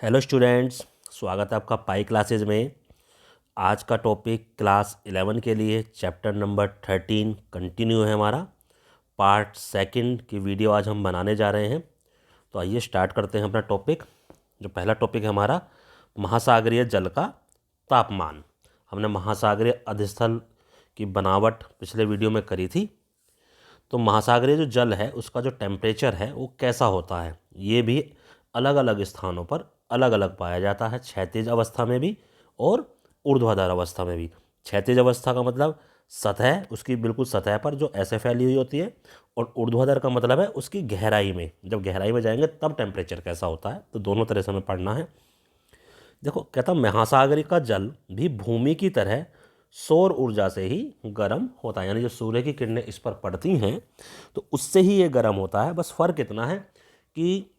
Hello students, स्वागत है आपका पाई क्लासेज में। आज का टॉपिक क्लास 11 के लिए चैप्टर नंबर 13 कंटिन्यू है हमारा। पार्ट सेकंड की वीडियो आज हम बनाने जा रहे हैं। तो आइए स्टार्ट करते हैं अपना टॉपिक। जो पहला टॉपिक है हमारा, महासागरीय जल का तापमान। हमने महासागरीय अधिस्थल की बनावट पिछले वीडियो में करी थी। तो महासागरीय जो जल है उसका जो टेम्परेचर है वो कैसा होता है, ये भी अलग अलग स्थानों पर अलग अलग पाया जाता है, क्षैतिज अवस्था में भी और ऊर्ध्वाधर अवस्था में भी। क्षैतिज अवस्था का मतलब सतह, उसकी बिल्कुल सतह पर जो ऐसे फैली हुई होती है, और ऊर्ध्वाधर का मतलब है उसकी गहराई में। जब गहराई में जाएंगे तब टेम्परेचर कैसा होता है, तो दोनों तरह से हमें पढ़ना है। देखो, कहता महासागरीय का जल भी भूमि की तरह सौर ऊर्जा से ही गर्म होता है, यानी जो सूर्य की किरणें इस पर पड़ती हैं तो उससे ही ये गर्म होता है। बस फ़र्क इतना है कि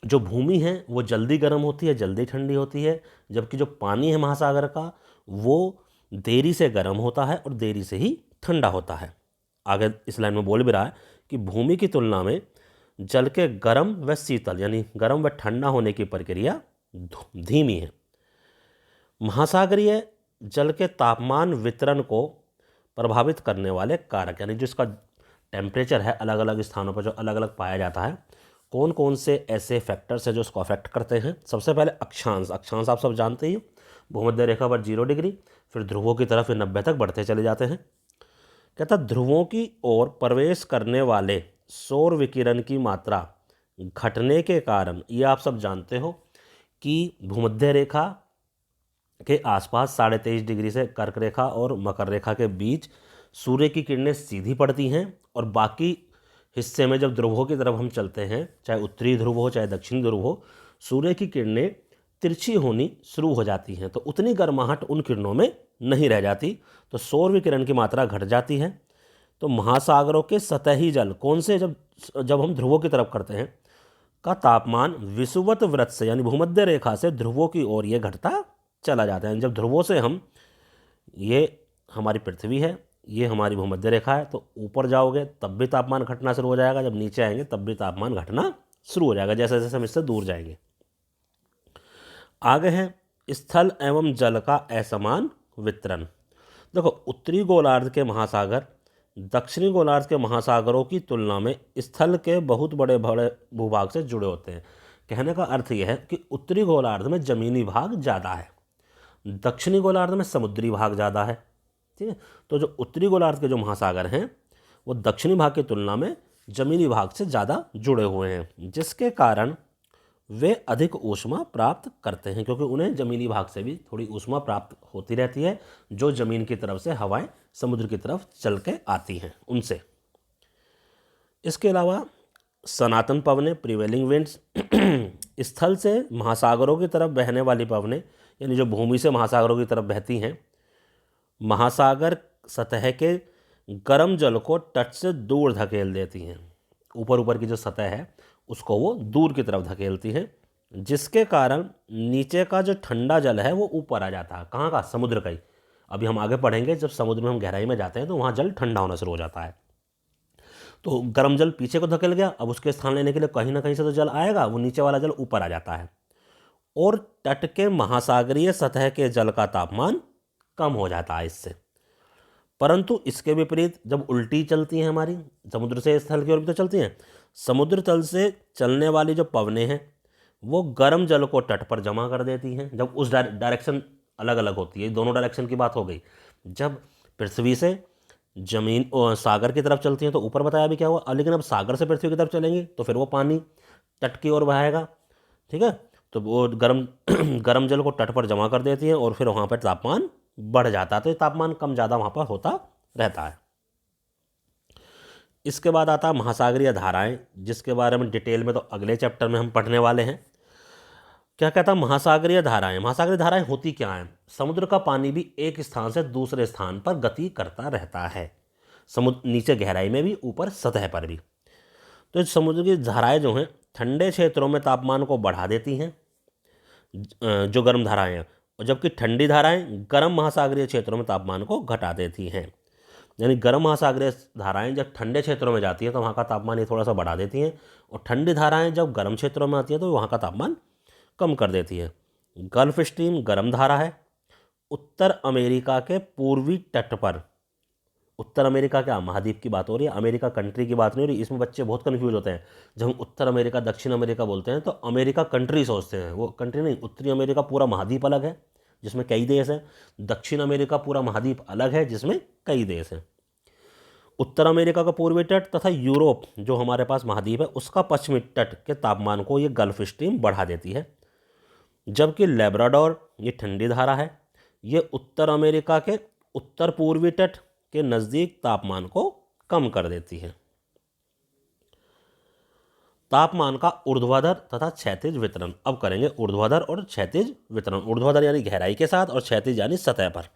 जो भूमि है वो जल्दी गर्म होती है, जल्दी ठंडी होती है, जबकि जो पानी है महासागर का वो देरी से गर्म होता है और देरी से ही ठंडा होता है। आगे इस लाइन में बोल भी रहा है कि भूमि की तुलना में जल के गर्म व शीतल यानी गर्म व ठंडा होने की प्रक्रिया धीमी है। महासागरीय जल के तापमान वितरण को प्रभावित करने वाले कारक, यानी जो इसका टेम्परेचर है अलग अलग स्थानों पर जो अलग अलग पाया जाता है, कौन कौन से ऐसे फैक्टर्स हैं जो इसको अफेक्ट करते हैं। सबसे पहले अक्षांश। अक्षांश आप सब जानते ही हो, भूमध्य रेखा पर 0 डिग्री, फिर ध्रुवों की तरफ 90 तक बढ़ते चले जाते हैं। कहता ध्रुवों की ओर प्रवेश करने वाले सौर विकिरण की मात्रा घटने के कारण, ये आप सब जानते हो कि भूमध्य रेखा के आसपास 23.5 डिग्री से कर्क रेखा और मकर रेखा के बीच सूर्य की किरणें सीधी पड़ती हैं, और बाकी हिस्से में जब ध्रुवों की तरफ हम चलते हैं, चाहे उत्तरी ध्रुव हो चाहे दक्षिणी ध्रुव हो, सूर्य की किरणें तिरछी होनी शुरू हो जाती हैं, तो उतनी गर्माहट उन किरणों में नहीं रह जाती, तो सौर विकिरण की मात्रा घट जाती है। तो महासागरों के सतही जल कौन से, जब जब हम ध्रुवों की तरफ करते हैं, का तापमान विषुवत वृत्त से यानी भूमध्य रेखा से ध्रुवों की ओर ये घटता चला जाता है। जब ध्रुवों से हम, ये हमारी पृथ्वी है, ये हमारी भूमध्य रेखा है, तो ऊपर जाओगे तब भी तापमान घटना शुरू हो जाएगा, जब नीचे आएंगे तब भी तापमान घटना शुरू हो जाएगा, जैसे जैसे हम इससे दूर जाएंगे। आगे है स्थल एवं जल का असमान वितरण। देखो, उत्तरी गोलार्ध के महासागर दक्षिणी गोलार्ध के महासागरों की तुलना में स्थल के बहुत बड़े बड़े भूभाग से जुड़े होते हैं। कहने का अर्थ यह है कि उत्तरी गोलार्ध में जमीनी भाग ज़्यादा है, दक्षिणी गोलार्ध में समुद्री भाग ज़्यादा है। ठीक है, तो जो उत्तरी गोलार्ध के जो महासागर हैं वो दक्षिणी भाग की तुलना में जमीनी भाग से ज़्यादा जुड़े हुए हैं, जिसके कारण वे अधिक ऊष्मा प्राप्त करते हैं, क्योंकि उन्हें जमीनी भाग से भी थोड़ी ऊष्मा प्राप्त होती रहती है, जो जमीन की तरफ से हवाएं समुद्र की तरफ चल के आती हैं उनसे। इसके अलावा सनातन पवनें, प्रिवेलिंग विंड्स, स्थल से महासागरों की तरफ बहने वाली पवनें, यानी जो भूमि से महासागरों की तरफ बहती हैं, महासागर सतह के गर्म जल को तट से दूर धकेल देती हैं। ऊपर ऊपर की जो सतह है उसको वो दूर की तरफ धकेलती हैं, जिसके कारण नीचे का जो ठंडा जल है वो ऊपर आ जाता है। कहाँ का? समुद्र का ही। अभी हम आगे पढ़ेंगे, जब समुद्र में हम गहराई में जाते हैं तो वहाँ जल ठंडा होना शुरू हो जाता है। तो गर्म जल पीछे को धकेल गया, अब उसके स्थान लेने के लिए कहीं ना कहीं से तो जल आएगा, वो नीचे वाला जल ऊपर आ जाता है, और तट के महासागरीय सतह के जल का तापमान कम हो जाता है इससे। परंतु इसके विपरीत जब उल्टी चलती हैं हमारी, समुद्र से स्थल की ओर भी तो चलती हैं, समुद्र तल से चलने वाली जो पवनें हैं वो गर्म जल को तट पर जमा कर देती हैं। जब उस डायरेक्शन अलग अलग होती है, दोनों डायरेक्शन की बात हो गई। जब पृथ्वी से जमीन सागर की तरफ चलती हैं तो ऊपर बताया भी क्या हुआ, लेकिन अब सागर से पृथ्वी की तरफ चलेंगी तो फिर वो पानी तट की ओर बहाएगा। ठीक है, तो वो गर्म गर्म जल को तट पर जमा कर देती हैं और फिर वहाँ पर तापमान बढ़ जाता है, तो ये तापमान कम ज़्यादा वहाँ पर होता रहता है। इसके बाद आता है महासागरीय धाराएं, जिसके बारे में डिटेल में तो अगले चैप्टर में हम पढ़ने वाले हैं। क्या कहता है महासागरीय धाराएं? महासागरीय धाराएं होती क्या हैं? समुद्र का पानी भी एक स्थान से दूसरे स्थान पर गति करता रहता है, समुद्र नीचे गहराई में भी, ऊपर सतह पर भी। तो समुद्र की धाराएं जो हैं ठंडे क्षेत्रों में तापमान को बढ़ा देती हैं, जो गर्म धाराएं हैं, और जबकि ठंडी धाराएं गर्म महासागरीय क्षेत्रों में तापमान को घटा देती हैं। यानी गर्म महासागरीय धाराएं जब ठंडे क्षेत्रों में जाती हैं तो वहाँ का तापमान ये थोड़ा सा बढ़ा देती हैं, और ठंडी धाराएं जब गर्म क्षेत्रों में आती हैं तो वहाँ का तापमान कम कर देती है। गल्फ स्ट्रीम गर्म धारा है। उत्तर अमेरिका के पूर्वी तट पर, उत्तर अमेरिका क्या महाद्वीप की बात हो रही है, अमेरिका कंट्री की बात नहीं हो रही। इसमें बच्चे बहुत कन्फ्यूज होते हैं। जब हम उत्तर अमेरिका दक्षिण अमेरिका बोलते हैं तो अमेरिका कंट्री सोचते हैं, वो कंट्री नहीं। उत्तरी अमेरिका पूरा महाद्वीप अलग है जिसमें कई देश हैं, दक्षिण अमेरिका पूरा महाद्वीप अलग है जिसमें कई देश हैं। उत्तर अमेरिका का पूर्वी तट तथा यूरोप जो हमारे पास महाद्वीप है उसका पश्चिमी तट के तापमान को ये गल्फ स्ट्रीम बढ़ा देती है। जबकि लेब्राडोर ये ठंडी धारा है, ये उत्तर अमेरिका के उत्तर पूर्वी तट के नज़दीक तापमान को कम कर देती है। तापमान का ऊर्ध्वाधर तथा क्षैतिज वितरण अब करेंगे। ऊर्ध्वाधर और क्षैतिज वितरण। ऊर्ध्वाधर यानी गहराई के साथ और क्षैतिज यानी सतह पर।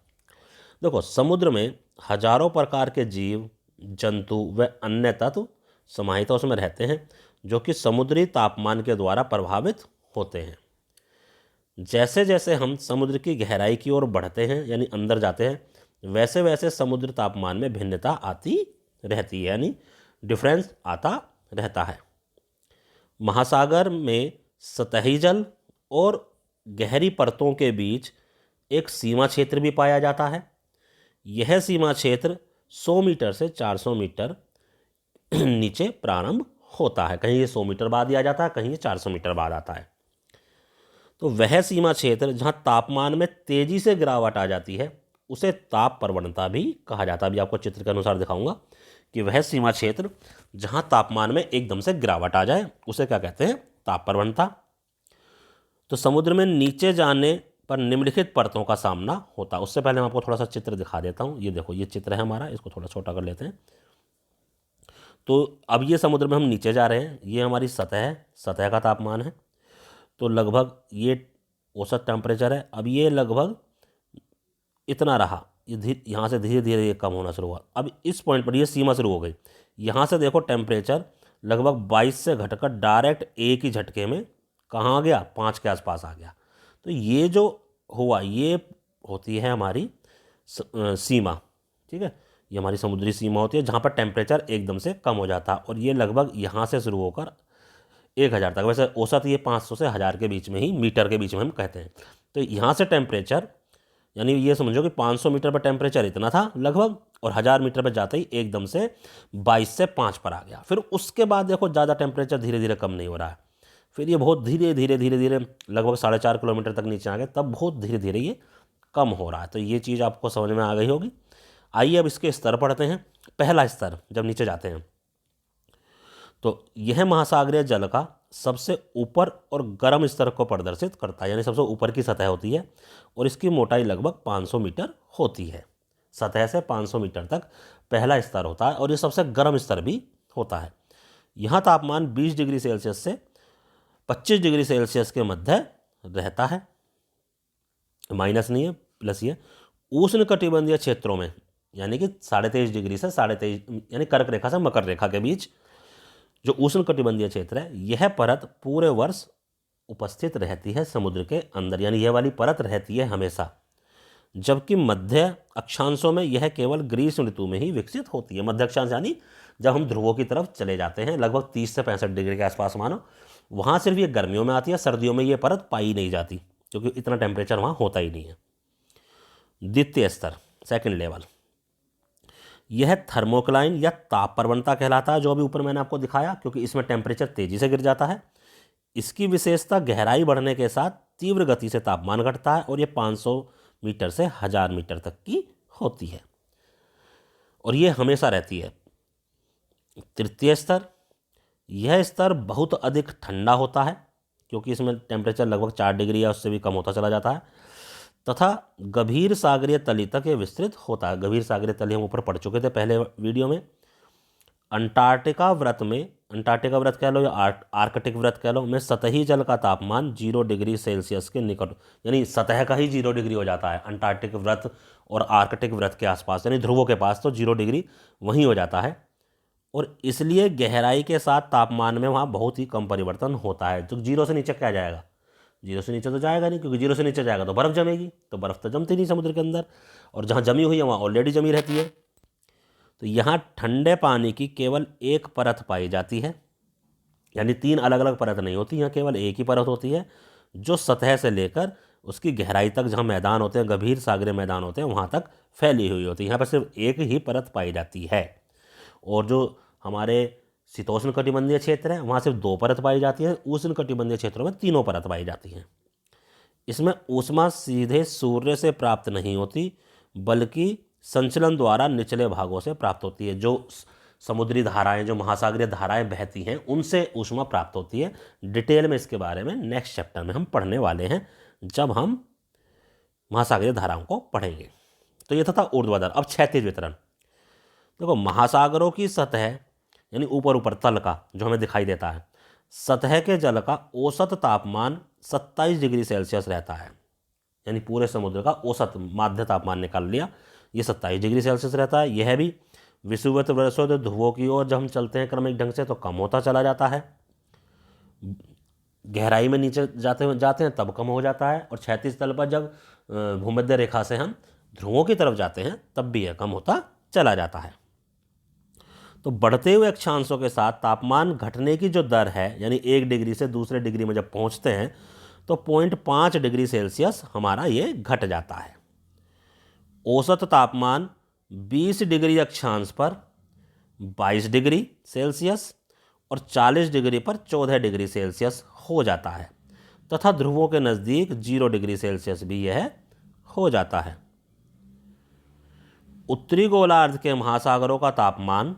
देखो, समुद्र में हजारों प्रकार के जीव जंतु व अन्य तत्व समाहित उसमें रहते हैं जो कि समुद्री तापमान के द्वारा प्रभावित होते हैं। जैसे जैसे हम समुद्र की गहराई की ओर बढ़ते हैं यानी अंदर जाते हैं, वैसे वैसे समुद्र तापमान में भिन्नता आती रहती है, यानी डिफरेंस आता रहता है। महासागर में सतही जल और गहरी परतों के बीच एक सीमा क्षेत्र भी पाया जाता है। यह सीमा क्षेत्र 100 मीटर से 400 मीटर नीचे प्रारंभ होता है। कहीं ये 100 मीटर बाद ही आ जाता है, कहीं ये 400 मीटर बाद आता है। तो वह सीमा क्षेत्र जहाँ तापमान में तेजी से गिरावट आ जाती है उसे ताप प्रवणता भी कहा जाता है। अभी आपको चित्र के अनुसार दिखाऊंगा कि वह सीमा क्षेत्र जहाँ तापमान में एकदम से गिरावट आ जाए उसे क्या कहते हैं, ताप प्रवणता। तो समुद्र में नीचे जाने पर निम्नलिखित परतों का सामना होता है। उससे पहले मैं आपको थोड़ा सा चित्र दिखा देता हूँ। ये देखो, ये चित्र है हमारा, इसको थोड़ा छोटा कर लेते हैं। तो अब ये समुद्र में हम नीचे जा रहे हैं, ये हमारी सतह है, सतह का तापमान है। तो लगभग ये औसत टेम्परेचर है। अब ये लगभग इतना रहा, ये यहाँ से धीरे धीरे ये कम होना शुरू हुआ। अब इस पॉइंट पर ये सीमा शुरू हो गई। यहाँ से देखो टेम्परेचर लगभग 22 से घटकर डायरेक्ट एक ही झटके में कहाँ आ गया, 5 के आसपास आ गया। तो ये जो हुआ ये होती है हमारी सीमा, ठीक है। ये हमारी समुद्री सीमा होती है जहाँ पर टेम्परेचर एकदम से कम हो जाता है। और ये लगभग यहाँ से शुरू होकर 1000 तक, वैसे औसत ये 500 से 1000 के बीच में ही, मीटर के बीच में हम कहते हैं। तो यहाँ से टेम्परेचर यानी ये समझो कि 500 मीटर पर टेम्परेचर इतना था लगभग, और 1000 मीटर पर जाते ही एकदम से 22 से 5 पर आ गया। फिर उसके बाद देखो ज़्यादा टेम्परेचर धीरे धीरे कम नहीं हो रहा है, फिर ये बहुत धीरे धीरे धीरे धीरे लगभग 4.5 किलोमीटर तक नीचे आ गए, तब बहुत धीरे धीरे ये कम हो रहा है। तो ये चीज़ आपको समझ में आ गई होगी। आइए अब इसके स्तर पढ़ते हैं। पहला स्तर, जब नीचे जाते हैं तो यह महासागरीय जल का सबसे ऊपर और गर्म स्तर को प्रदर्शित करता है, यानी सबसे ऊपर की सतह होती है और इसकी मोटाई लगभग 500 मीटर होती है। सतह से 500 मीटर तक पहला स्तर होता है और ये सबसे गर्म स्तर भी होता है। यहाँ तापमान 20 डिग्री सेल्सियस से 25 डिग्री सेल्सियस के मध्य रहता है, माइनस नहीं है, प्लस ही है। उष्ण कटिबंधीय क्षेत्रों में यानी कि 23.5 डिग्री से 23.5 यानी कर्क रेखा से मकर रेखा के बीच जो उष्ण कटिबंधीय क्षेत्र है, यह परत पूरे वर्ष उपस्थित रहती है समुद्र के अंदर, यानी यह वाली परत रहती है हमेशा। जबकि मध्य अक्षांशों में यह केवल ग्रीष्म ऋतु में ही विकसित होती है। मध्य अक्षांश यानी जब हम ध्रुवों की तरफ चले जाते हैं लगभग 30 से 65 डिग्री के आसपास मानो, वहाँ सिर्फ ये गर्मियों में आती है, सर्दियों में ये परत पाई नहीं जाती क्योंकि इतना टेम्परेचर वहाँ होता ही नहीं है। द्वितीय स्तर, सेकेंड लेवल, यह थर्मोक्लाइन या ताप प्रवणता कहलाता है, जो अभी ऊपर मैंने आपको दिखाया, क्योंकि इसमें टेम्परेचर तेजी से गिर जाता है। इसकी विशेषता गहराई बढ़ने के साथ तीव्र गति से तापमान घटता है और ये 500 मीटर से 1000 मीटर तक की होती है और ये हमेशा रहती है। तृतीय स्तर, यह स्तर बहुत अधिक ठंडा होता है क्योंकि इसमें टेम्परेचर लगभग 4 डिग्री या उससे भी कम होता चला जाता है तथा गंभीर सागरीय तली तक ये विस्तृत होता है। गंभीर सागरीय तली हम ऊपर पढ़ चुके थे पहले वीडियो में। अंटार्कटिका व्रत में, अंटार्कटिका व्रत कह लो या आर्कटिक व्रत कह लो, में सतही जल का तापमान 0 डिग्री सेल्सियस के निकट, यानी सतह का ही 0 डिग्री हो जाता है अंटार्कटिक व्रत और आर्कटिक व्रत के आसपास, यानी ध्रुवों के पास तो 0 डिग्री वहीं हो जाता है। और इसलिए गहराई के साथ तापमान में वहाँ बहुत ही कम परिवर्तन होता है। तो 0 से नीचे क्या जाएगा, 0 से नीचे तो जाएगा नहीं, क्योंकि 0 से नीचे जाएगा तो बर्फ़ जमेगी, तो बर्फ़ तो जमती नहीं समुद्र के अंदर, और जहाँ जमी हुई है वहाँ ऑलरेडी जमी रहती है। तो यहाँ ठंडे पानी की केवल एक परत पाई जाती है, यानी 3 अलग अलग परत नहीं होती, यहाँ केवल एक ही परत होती है जो सतह से लेकर उसकी गहराई तक, जहाँ मैदान होते हैं, गंभीर सागरीय मैदान होते हैं, वहाँ तक फैली हुई होती है। यहाँ पर सिर्फ एक ही परत पाई जाती है। और जो हमारे शीतोष्ण कटिबंधीय क्षेत्र है वहाँ सिर्फ 2 परत पाई जाती है। उष्ण कटिबंधीय क्षेत्रों में 3 परत पाई जाती हैं। इसमें ऊष्मा सीधे सूर्य से प्राप्त नहीं होती, बल्कि संचलन द्वारा निचले भागों से प्राप्त होती है। जो समुद्री धाराएं, जो महासागरीय धाराएं बहती हैं, उनसे ऊष्मा प्राप्त होती है। डिटेल में इसके बारे में नेक्स्ट चैप्टर में हम पढ़ने वाले हैं, जब हम महासागरीय धाराओं को पढ़ेंगे। तो ये था ऊर्ध्वाधर। अब क्षैतिज वितरण। देखो, महासागरों की सतह यानी ऊपर ऊपर तल का जो हमें दिखाई देता है, सतह के जल का औसत तापमान 27 डिग्री सेल्सियस रहता है। यानी पूरे समुद्र का औसत माध्य तापमान निकाल लिया, ये 27 डिग्री सेल्सियस रहता है। यह भी विषुवत वर्षों ध्रुवों की ओर जब हम चलते हैं क्रमिक ढंग से तो कम होता चला जाता है। गहराई में नीचे जाते हैं तब कम हो जाता है। और क्षैतिज तल पर जब भूमध्य रेखा से हम ध्रुवों की तरफ जाते हैं तब भी यह कम होता चला जाता है। तो बढ़ते हुए अक्षांशों के साथ तापमान घटने की जो दर है, यानी 1 डिग्री से दूसरे डिग्री में जब पहुंचते हैं तो 0.5 डिग्री सेल्सियस हमारा ये घट जाता है। औसत तापमान 20 डिग्री अक्षांश पर 22 डिग्री सेल्सियस और 40 डिग्री पर 14 डिग्री सेल्सियस हो जाता है, तथा ध्रुवों के नज़दीक 0 डिग्री सेल्सियस भी यह हो जाता है। उत्तरी गोलार्ध के महासागरों का तापमान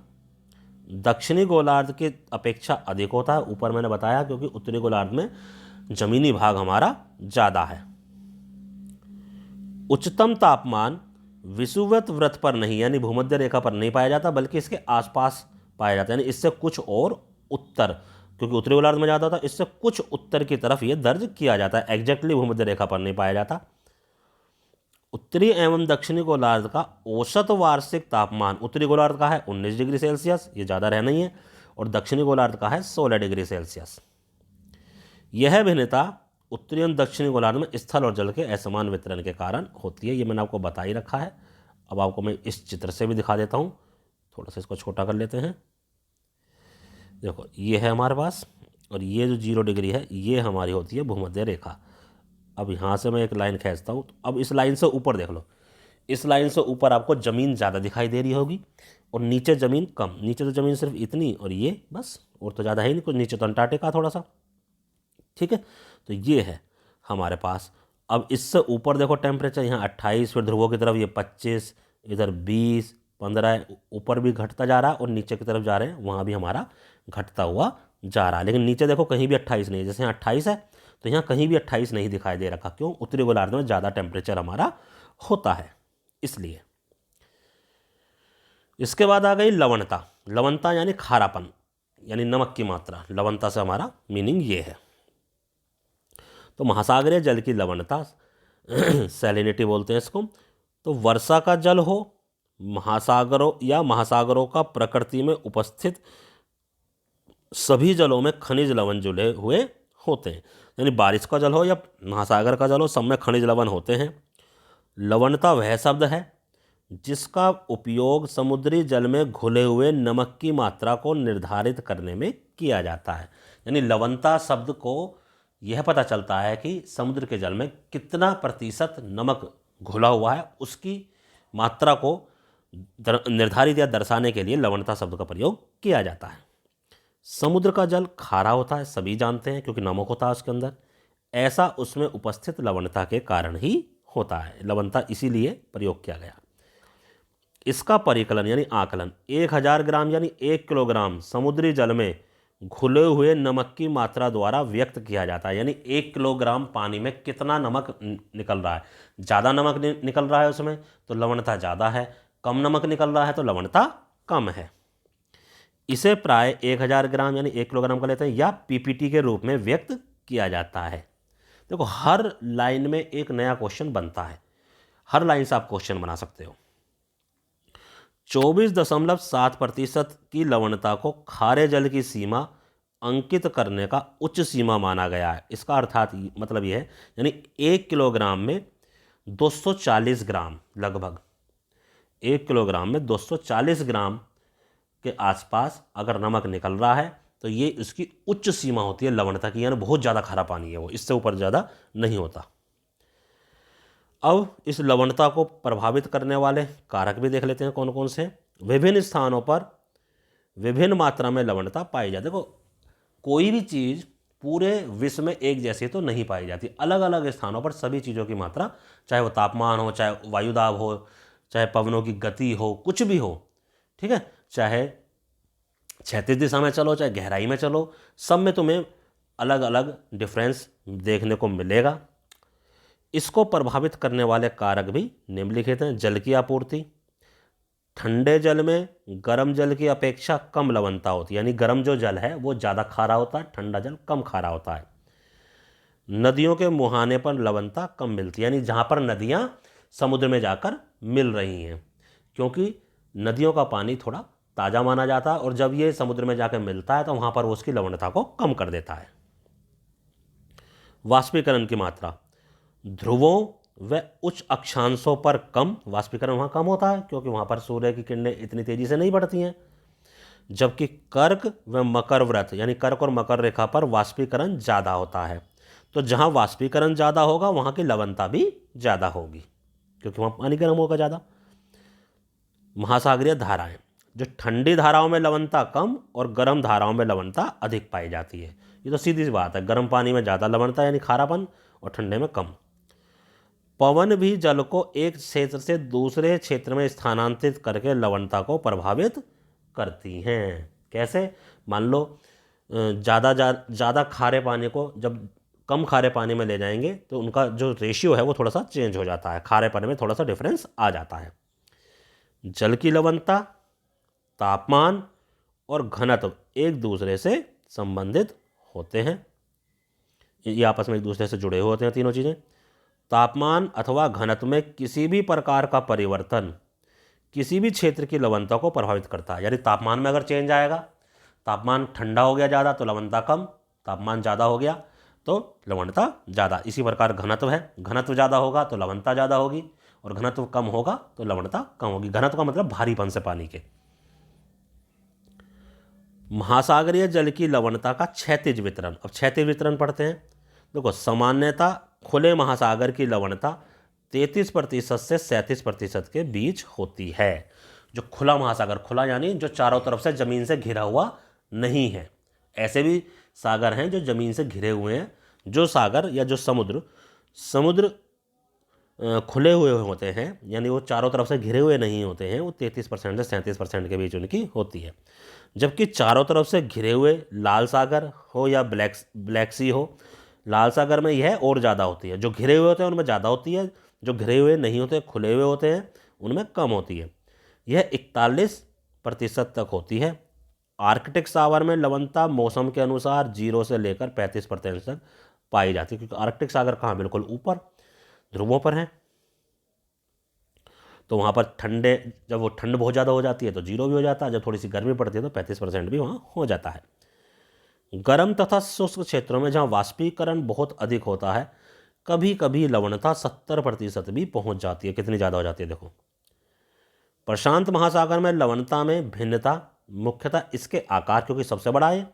दक्षिणी गोलार्ध की अपेक्षा अधिक होता है। ऊपर मैंने बताया, क्योंकि उत्तरी गोलार्ध में जमीनी भाग हमारा ज़्यादा है। उच्चतम तापमान विषुवत वृत्त पर नहीं, यानी भूमध्य रेखा पर नहीं पाया जाता, बल्कि इसके आसपास पाया जाता है। यानी इससे कुछ और उत्तर, क्योंकि उत्तरी गोलार्ध में ज़्यादा होता है, इससे कुछ उत्तर की तरफ ये दर्ज किया जाता है। एग्जैक्टली भूमध्य रेखा पर नहीं पाया जाता। उत्तरी एवं दक्षिणी गोलार्ध का औसत वार्षिक तापमान उत्तरी गोलार्ध का है 19 डिग्री सेल्सियस, ये ज़्यादा रहना ही है, और दक्षिणी गोलार्ध का है 16 डिग्री सेल्सियस। यह भिन्नता उत्तरी एवं दक्षिणी गोलार्ध में स्थल और जल के असमान वितरण के कारण होती है। ये मैंने आपको बता ही रखा है। अब आपको मैं इस चित्र से भी दिखा देता हूँ। थोड़ा सा इसको छोटा कर लेते हैं। देखो, ये है हमारे पास, और ये जो 0 डिग्री है ये हमारी होती है भूमध्य रेखा। अब यहाँ से मैं एक लाइन खींचता हूँ। अब इस लाइन से ऊपर देख लो, इस लाइन से ऊपर आपको ज़मीन ज़्यादा दिखाई दे रही होगी और नीचे ज़मीन कम। नीचे तो ज़मीन सिर्फ इतनी और ये बस, और तो ज़्यादा है ही नहीं कुछ। नीचे तो अंटार्कटिका थोड़ा सा, ठीक है। तो ये है हमारे पास। अब इससे ऊपर देखो टेम्परेचर यहाँ 28, फिर ध्रुवों की तरफ ये 25, इधर 20, 15, ऊपर भी घटता जा रहा है और नीचे की तरफ जा रहे हैं वहाँ भी हमारा घटता हुआ जा रहा है। लेकिन नीचे देखो कहीं भी 28 नहीं है। जैसे यहाँ 28 है तो यहाँ कहीं भी 28 नहीं दिखाई दे रखा। क्यों? उत्तरी गोलार्ध में ज़्यादा टेम्परेचर हमारा होता है, इसलिए। इसके बाद आ गई लवणता। लवणता यानी खारापन, यानी नमक की मात्रा। लवणता से हमारा मीनिंग ये है। तो महासागरीय जल की लवणता, सैलिनिटी बोलते हैं इसको। तो वर्षा का जल हो, महासागरों या महासागरों का प्रकृति में उपस्थित सभी जलों में खनिज लवण जुड़े हुए होते हैं। यानी बारिश का जल हो या महासागर का जल हो, सब में खनिज लवण होते हैं। लवणता वह शब्द है जिसका उपयोग समुद्री जल में घुले हुए नमक की मात्रा को निर्धारित करने में किया जाता है। यानी लवणता शब्द को यह पता चलता है कि समुद्र के जल में कितना प्रतिशत नमक घुला हुआ है, उसकी मात्रा को निर्धारित या दर्शाने के लिए लवणता शब्द का प्रयोग किया जाता है। समुद्र का जल खारा होता है, सभी जानते हैं, क्योंकि नमक होता है उसके अंदर। ऐसा उसमें उपस्थित लवणता के कारण ही होता है। लवणता इसीलिए प्रयोग किया गया। इसका परिकलन यानी आकलन 1000 ग्राम यानी 1 किलोग्राम समुद्री जल में घुले हुए नमक की मात्रा द्वारा व्यक्त किया जाता है। यानी 1 किलोग्राम पानी में कितना नमक निकल रहा है। ज़्यादा नमक निकल रहा है उसमें तो लवणता ज़्यादा है, कम नमक निकल रहा है तो लवणता कम है। इसे प्राय 1000 ग्राम यानी 1 किलोग्राम का लेते हैं या पीपीटी के रूप में व्यक्त किया जाता है। देखो, हर लाइन में एक नया क्वेश्चन बनता है। हर लाइन से आप क्वेश्चन बना सकते हो। 24.7% की लवणता को खारे जल की सीमा अंकित करने का उच्च सीमा माना गया है। इसका अर्थात मतलब यह है, यानी 1 किलोग्राम में 240 ग्राम, लगभग 1 किलोग्राम में 240 ग्राम के आसपास अगर नमक निकल रहा है तो ये इसकी उच्च सीमा होती है लवणता की, यानी बहुत ज़्यादा खारा पानी है वो, इससे ऊपर ज़्यादा नहीं होता। अब इस लवणता को प्रभावित करने वाले कारक भी देख लेते हैं कौन कौन से। विभिन्न स्थानों पर विभिन्न मात्रा में लवणता पाई जाती है। देखो, कोई भी चीज़ पूरे विश्व में एक जैसी तो नहीं पाई जाती, अलग अलग स्थानों पर सभी चीज़ों की मात्रा, चाहे वो तापमान हो, चाहे वायुदाब हो, चाहे पवनों की गति हो, कुछ भी हो, ठीक है, चाहे क्षैतिज दिशा में चलो, चाहे गहराई में चलो, सब में तुम्हें अलग अलग डिफरेंस देखने को मिलेगा। इसको प्रभावित करने वाले कारक भी निम्नलिखित हैं। जल की आपूर्ति, ठंडे जल में गर्म जल की अपेक्षा कम लवणता होती है, यानी गर्म जो जल है वो ज़्यादा खारा होता है, ठंडा जल कम खारा होता है। नदियों के मुहाने पर लवणता कम मिलती है, यानी जहाँ पर नदियाँ समुद्र में जाकर मिल रही हैं, क्योंकि नदियों का पानी थोड़ा ताज़ा माना जाता है और जब ये समुद्र में जाकर मिलता है तो वहाँ पर वो उसकी लवणता को कम कर देता है। वाष्पीकरण की मात्रा, ध्रुवों व उच्च अक्षांशों पर कम वाष्पीकरण वहाँ कम होता है, क्योंकि वहाँ पर सूर्य की किरणें इतनी तेज़ी से नहीं बढ़ती हैं। जबकि कर्क व मकर व्रत, यानी कर्क और मकर रेखा पर वाष्पीकरण ज़्यादा होता है। तो जहाँ वाष्पीकरण ज़्यादा होगा वहाँ की लवणता भी ज़्यादा होगी, क्योंकि वहाँ पानी गर्म होगा ज़्यादा। महासागरीय धाराएं, जो ठंडी धाराओं में लवणता कम और गर्म धाराओं में लवणता अधिक पाई जाती है। ये तो सीधी सी बात है, गर्म पानी में ज़्यादा लवणता यानी खारापन और ठंडे में कम। पवन भी जल को एक क्षेत्र से दूसरे क्षेत्र में स्थानांतरित करके लवणता को प्रभावित करती हैं। कैसे? मान लो ज़्यादा खारे पानी को जब कम खारे पानी में ले जाएंगे तो उनका जो रेशियो है वो थोड़ा सा चेंज हो जाता है, खारे पानी में थोड़ा सा डिफरेंस आ जाता है। जल की लवणता, तापमान और घनत्व एक दूसरे से संबंधित होते हैं, ये आपस में एक दूसरे से जुड़े हुए होते हैं तीनों चीज़ें। तापमान अथवा घनत्व में किसी भी प्रकार का परिवर्तन किसी भी क्षेत्र की लवणता को प्रभावित करता है, यानी तापमान में अगर चेंज आएगा, तापमान ठंडा हो गया ज़्यादा तो लवणता कम, तापमान ज़्यादा हो गया तो लवणता ज़्यादा। इसी प्रकार घनत्व है, घनत्व ज़्यादा होगा तो लवणता ज़्यादा होगी और घनत्व कम होगा तो लवणता कम होगी। घनत्व का मतलब भारीपन से पानी के। महासागरीय जल की लवणता का क्षैतिज वितरण, अब क्षैतिज वितरण पढ़ते हैं। देखो, सामान्यतः खुले महासागर की लवणता 33% से 37% के बीच होती है। जो खुला महासागर, खुला यानी जो चारों तरफ से ज़मीन से घिरा हुआ नहीं है, ऐसे भी सागर हैं जो ज़मीन से घिरे हुए हैं। जो सागर या जो समुद्र खुले हुए होते हैं, यानी वो चारों तरफ से घिरे हुए नहीं होते हैं, वो 33% से 37% के बीच उनकी होती है। जबकि चारों तरफ से घिरे हुए लाल सागर हो या ब्लैक सी हो, लाल सागर में यह और ज़्यादा होती है। जो घिरे हुए होते हैं उनमें ज़्यादा होती है, जो घिरे हुए नहीं होते, खुले हुए होते हैं, उनमें कम होती है। यह 41% तक होती है। आर्कटिक सागर में लवणता मौसम के अनुसार 0 से लेकर 35% तक पाई जाती है, क्योंकि आर्कटिक सागर कहाँ, बिल्कुल ऊपर ध्रुवों पर है, तो वहाँ पर जब वो ठंड बहुत ज़्यादा हो जाती है तो 0 भी हो जाता है, जब थोड़ी सी गर्मी पड़ती है तो 35% भी वहाँ हो जाता है। गर्म तथा शुष्क क्षेत्रों में जहाँ वाष्पीकरण बहुत अधिक होता है, कभी कभी लवणता 70% भी पहुँच जाती है। कितनी ज़्यादा हो जाती है देखो। प्रशांत महासागर में लवणता में भिन्नता मुख्यतः इसके आकार, क्योंकि सबसे बड़ा है,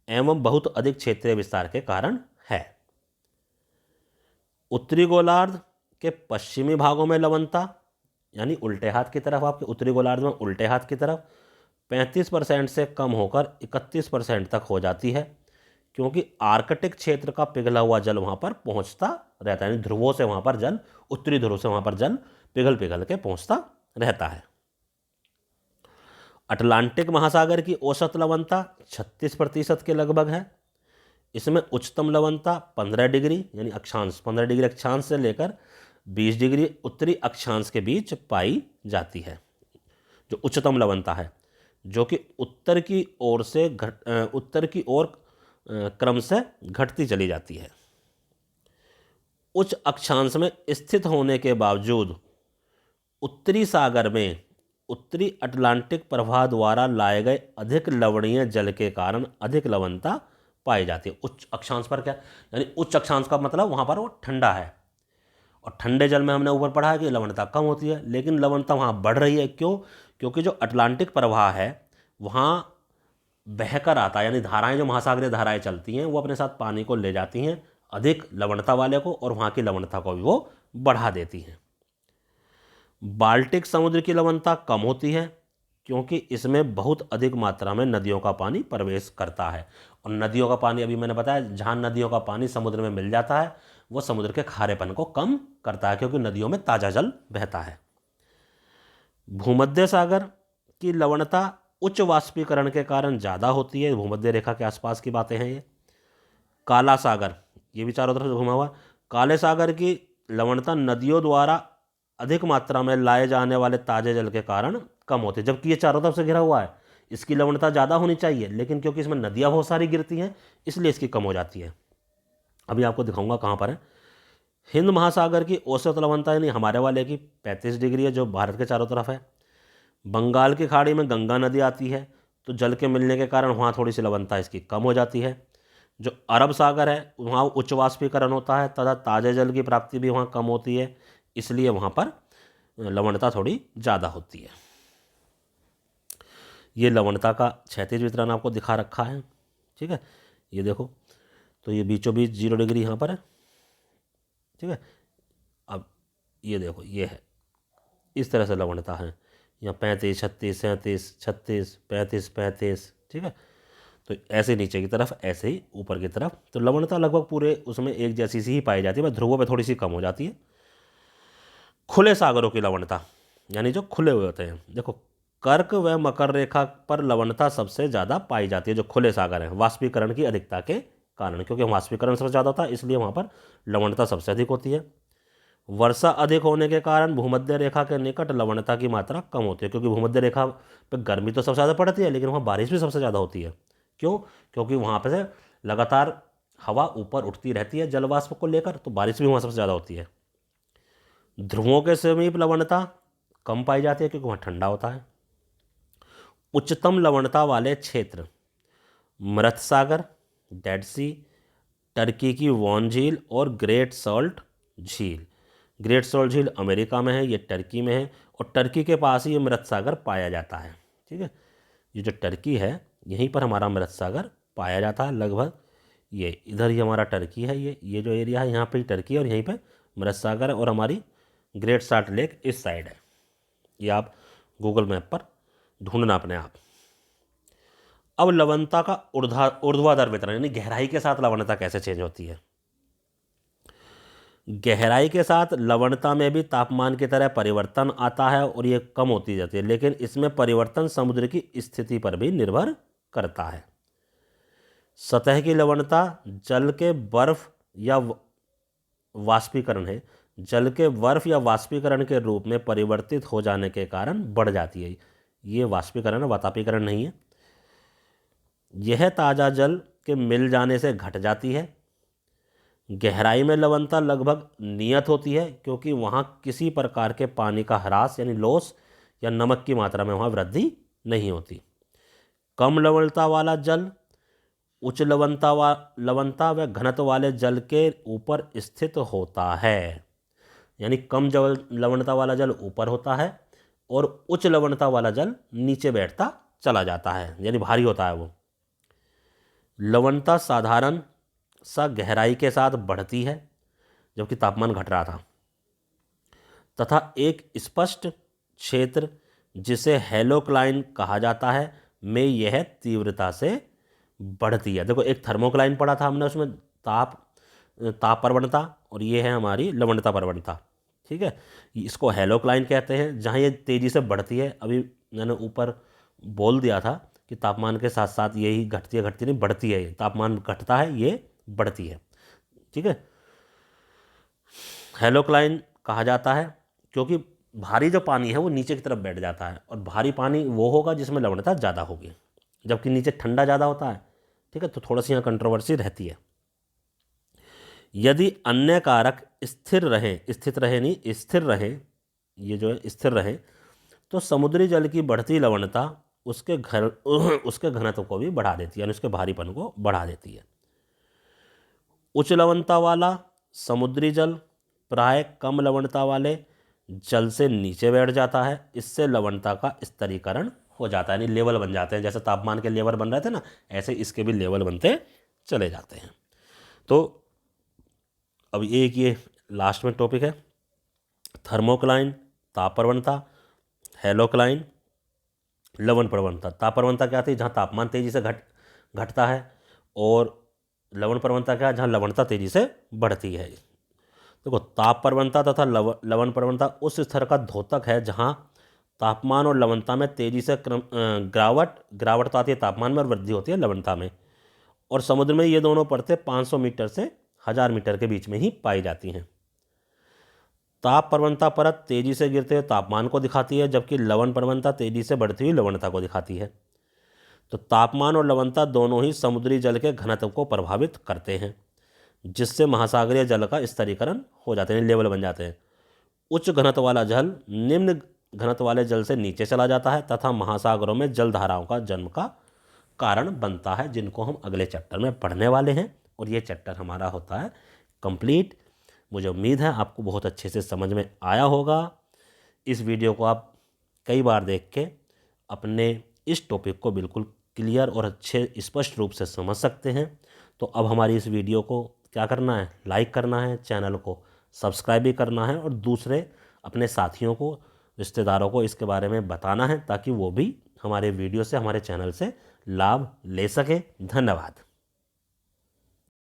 एवं बहुत अधिक क्षेत्रीय विस्तार के कारण है। उत्तरी गोलार्ध के पश्चिमी भागों में लवणता, यानी उल्टे हाथ की तरफ, आपके उत्तरी गोलार्ध में उल्टे हाथ की तरफ 35% से कम होकर 31% तक हो जाती है, क्योंकि आर्कटिक क्षेत्र का पिघला हुआ जल वहाँ पर पहुँचता रहता है, यानी ध्रुवों से वहाँ पर जल, उत्तरी ध्रुव से वहाँ पर जल पिघल पिघल के पहुँचता रहता है। अटलांटिक महासागर की औसत लवणता 36% के लगभग है। इसमें उच्चतम लवणता 15 डिग्री यानी अक्षांश, 15 डिग्री अक्षांश से लेकर 20 डिग्री उत्तरी अक्षांश के बीच पाई जाती है, जो उच्चतम लवणता है, जो कि उत्तर की ओर क्रम से घटती चली जाती है। उच्च अक्षांश में स्थित होने के बावजूद उत्तरी सागर में उत्तरी अटलांटिक प्रवाह द्वारा लाए गए अधिक लवणीय जल के कारण अधिक लवणता पाई जाती है। उच्च अक्षांश पर क्या, यानी उच्च अक्षांश का मतलब वहाँ पर वो ठंडा है, और ठंडे जल में हमने ऊपर पढ़ा है कि लवणता कम होती है, लेकिन लवणता वहाँ बढ़ रही है। क्यों? क्योंकि जो अटलांटिक प्रवाह है वहाँ बहकर आता है, यानी धाराएं जो महासागरीय धाराएं चलती हैं वो अपने साथ पानी को ले जाती हैं अधिक लवणता वाले को, और वहाँ की लवणता को भी वो बढ़ा देती हैं। बाल्टिक समुद्र की लवणता कम होती है क्योंकि इसमें बहुत अधिक मात्रा में नदियों का पानी प्रवेश करता है, और नदियों का पानी अभी मैंने बताया, जहाँ नदियों का पानी समुद्र में मिल जाता है वो समुद्र के खारेपन को कम करता है क्योंकि नदियों में ताज़ा जल बहता है। भूमध्य सागर की लवणता उच्च वाष्पीकरण के कारण ज़्यादा होती है, भूमध्य रेखा के आसपास की बातें हैं ये। काला सागर, ये भी चारों तरफ से घुमा हुआ। काले सागर की लवणता नदियों द्वारा अधिक मात्रा में लाए जाने वाले ताजे जल के कारण कम होती है, जबकि ये चारों तरफ से घिरा हुआ है, इसकी लवणता ज़्यादा होनी चाहिए, लेकिन क्योंकि इसमें नदियाँ बहुत सारी गिरती हैं इसलिए इसकी कम हो जाती है। अभी आपको दिखाऊंगा कहाँ पर है। हिंद महासागर की औसत लवणता यानी हमारे वाले की 35 डिग्री है, जो भारत के चारों तरफ है। बंगाल की खाड़ी में गंगा नदी आती है, तो जल के मिलने के कारण वहाँ थोड़ी सी लवणता इसकी कम हो जाती है। जो अरब सागर है वहाँ उच्च वाष्पीकरण होता है तथा ताज़े जल की प्राप्ति भी वहाँ कम होती है, इसलिए वहाँ पर लवणता थोड़ी ज़्यादा होती है। ये लवणता का क्षैतिज वितरण आपको दिखा रखा है, ठीक है, ये देखो, तो ये बीचों बीच 0 डिग्री यहाँ पर है, ठीक है। अब ये देखो, ये है, इस तरह से लवणता है, यहाँ 35, 36, 37, 36, 35, 35, ठीक है। तो ऐसे नीचे की तरफ, ऐसे ही ऊपर की तरफ, तो लवणता लगभग पूरे उसमें एक जैसी सी ही पाई जाती है, बस ध्रुवों पे थोड़ी सी कम हो जाती है। खुले सागरों की लवणता यानी जो खुले हुए होते हैं, देखो कर्क व मकर रेखा पर लवणता सबसे ज़्यादा पाई जाती है, जो खुले सागर हैं, वाष्पीकरण की अधिकता के कारण, क्योंकि वाष्पीकरण सबसे ज़्यादा होता है इसलिए वहाँ पर लवणता सबसे अधिक होती है। वर्षा अधिक होने के कारण भूमध्य रेखा के निकट लवणता की मात्रा कम होती है, क्योंकि भूमध्य रेखा पर गर्मी तो सबसे ज़्यादा पड़ती है लेकिन वहाँ बारिश भी सबसे ज़्यादा होती है। क्यों? क्योंकि वहाँ पर से लगातार हवा ऊपर उठती रहती है जल वाष्प को लेकर, तो बारिश भी वहाँ सबसे ज़्यादा होती है। ध्रुवों के समीप लवणता कम पाई जाती है क्योंकि वहाँ ठंडा होता है। उच्चतम लवणता वाले क्षेत्र मृत सागर, डेड सी, टर्की की वॉन झील और ग्रेट सॉल्ट झील। ग्रेट सॉल्ट झील अमेरिका में है, ये टर्की में है, और टर्की के पास ही ये मृत सागर पाया जाता है, ठीक है। ये जो टर्की है यहीं पर हमारा मृत सागर पाया जाता है, लगभग ये इधर ही हमारा टर्की है, ये जो एरिया है यहाँ पे टर्की है और यहीं पे मृत सागर है, और हमारी ग्रेट सॉल्ट लेक इस साइड है। ये आप गूगल मैप पर ढूंढना अपने आप। अब लवणता का ऊर्ध्वाधर वितरण यानी गहराई के साथ लवणता कैसे चेंज होती है। गहराई के साथ लवणता में भी तापमान की तरह परिवर्तन आता है और ये कम होती जाती है, लेकिन इसमें परिवर्तन समुद्र की स्थिति पर भी निर्भर करता है। सतह की लवणता जल के बर्फ या वाष्पीकरण है, जल के बर्फ या वाष्पीकरण के रूप में परिवर्तित हो जाने के कारण बढ़ जाती है। ये वाष्पीकरण है, वातापीकरण नहीं है। यह ताज़ा जल के मिल जाने से घट जाती है। गहराई में लवणता लगभग नियत होती है क्योंकि वहाँ किसी प्रकार के पानी का ह्रास यानी लॉस या नमक की मात्रा में वहाँ वृद्धि नहीं होती। कम लवणता वाला जल उच्च लवणता व घनत्व वाले जल के ऊपर स्थित होता है, यानी कम लवणता वाला जल ऊपर होता है और उच्च लवणता वाला जल नीचे बैठता चला जाता है, यानी भारी होता है वो। लवणता साधारण सा गहराई के साथ बढ़ती है जबकि तापमान घट रहा था, तथा एक स्पष्ट क्षेत्र जिसे हेलोक्लाइन कहा जाता है में यह तीव्रता से बढ़ती है। देखो एक थर्मोक्लाइन पढ़ा था हमने, उसमें ताप प्रवणता, और ये है हमारी लवणता प्रवणता, ठीक है। इसको हेलोक्लाइन कहते हैं जहाँ ये तेज़ी से बढ़ती है। अभी मैंने ऊपर बोल दिया था कि तापमान के साथ साथ यही घटती नहीं बढ़ती है, तापमान घटता है ये बढ़ती है, ठीक है। हेलोक्लाइन कहा जाता है क्योंकि भारी जो पानी है वो नीचे की तरफ बैठ जाता है, और भारी पानी वो होगा जिसमें लवणता ज़्यादा होगी, जबकि नीचे ठंडा ज़्यादा होता है, ठीक है। तो थोड़ा सी यहाँ कंट्रोवर्सी रहती है। यदि अन्य कारक स्थिर रहें, ये जो है स्थिर रहें, तो समुद्री जल की बढ़ती लवणता उसके घनत्व को भी बढ़ा देती है, यानी उसके भारीपन को बढ़ा देती है। उच्च लवणता वाला समुद्री जल प्राय कम लवणता वाले जल से नीचे बैठ जाता है, इससे लवणता का स्तरीकरण हो जाता है, यानी लेवल बन जाते हैं। जैसे तापमान के लेवल बन रहे थे ना, ऐसे इसके भी लेवल बनते चले जाते हैं। तो अब एक ये लास्ट में टॉपिक है थर्मोक्लाइन, ताप प्रवणता, हेलोक्लाइन, लवण प्रवणता। ताप प्रवणता क्या थी, जहाँ तापमान तेजी से घटता है, और लवण प्रवणता क्या है, जहाँ लवणता तेजी से बढ़ती है। देखो, ताप प्रवणता तथा लवण प्रवणता उस स्तर का द्योतक है जहाँ तापमान और लवणता में तेजी से गिरावट तो आती है, तापमान में, और वृद्धि होती है लवणता में। और समुद्र में ये दोनों परतें 500 मीटर से 1000 मीटर के बीच में ही पाई जाती हैं। ताप प्रवणता परत तेजी से गिरते हुए तापमान को दिखाती है, जबकि लवण प्रवणता तेजी से बढ़ती हुई लवणता को दिखाती है। तो तापमान और लवणता दोनों ही समुद्री जल के घनत्व को प्रभावित करते हैं, जिससे महासागरीय जल का स्तरीकरण हो जाते हैं, लेवल बन जाते हैं। उच्च घनत्व वाला जल निम्न घनत्व वाले जल से नीचे चला जाता है तथा महासागरों में जल धाराओं का जन्म का कारण बनता है, जिनको हम अगले चैप्टर में पढ़ने वाले हैं। और ये चैप्टर हमारा होता है कंप्लीट। मुझे उम्मीद है आपको बहुत अच्छे से समझ में आया होगा। इस वीडियो को आप कई बार देख के अपने इस टॉपिक को बिल्कुल क्लियर और अच्छे स्पष्ट रूप से समझ सकते हैं। तो अब हमारी इस वीडियो को क्या करना है, लाइक करना है, चैनल को सब्सक्राइब भी करना है, और दूसरे अपने साथियों को, रिश्तेदारों को इसके बारे में बताना है, ताकि वो भी हमारे वीडियो से, हमारे चैनल से लाभ ले सके। धन्यवाद।